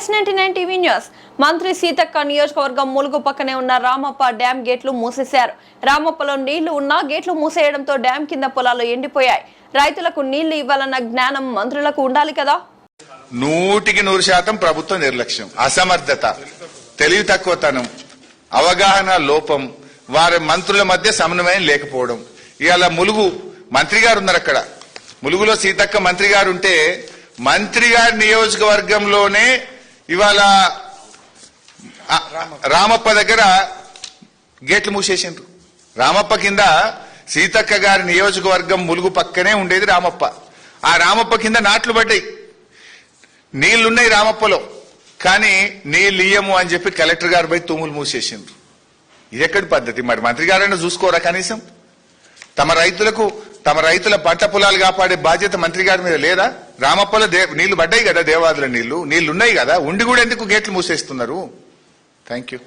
S99 TV news. మంత్రి సీతక్క నియోజకవర్గం ములుగు పక్కనే ఉన్న రామప్ప డ్యాం గేట్లు మూసేశారు. రామప్పలో నీళ్లు ఉన్నా గేట్లు మూసేయడంతో డ్యాం కింద పొలాలు ఎండిపోయాయి. రైతులకు నీళ్లు ఇవ్వాలన్న జ్ఞానం మంత్రులకు ఉండాలి కదా. 100% ప్రభుత్వ నిర్లక్ష్యం, అసమర్థత, తెలివి తక్కువతనం, అవగాహన లోపం, వారి మంత్రుల మధ్య సమన్వయం లేకపోవడం. ఇవాళ ములుగు మంత్రి గారు ఉన్నారు. అక్కడ ములుగులో సీతక్క మంత్రి గారు ఉంటే మంత్రి గారి నియోజకవర్గంలోనే ఇవాళ రామప్ప దగ్గర గేట్లు మూసేసిండ్రు. రామప్ప కింద సీతక్క గారి నియోజకవర్గం ములుగు పక్కనే ఉండేది రామప్ప. ఆ రామప్ప కింద నాట్లు పడ్డాయి, నీళ్లున్నాయి రామప్పలో, కానీ నీళ్ళు ఇయ్యము అని చెప్పి కలెక్టర్ గారు పోయి తూములు మూసేసిండ్రు. ఇది ఎక్కడి పద్ధతి? మరి మంత్రి గారైనా చూసుకోరా కనీసం? తమ రైతుల పంట పొలాలు కాపాడే బాధ్యత మంత్రి గారి మీద లేదా? రామప్పలో నీళ్లు పడ్డాయి కదా, దేవాదుల నీళ్లున్నాయి కదా, ఉండి కూడా ఎందుకు గేట్లు మూసేస్తున్నారు? Thank you.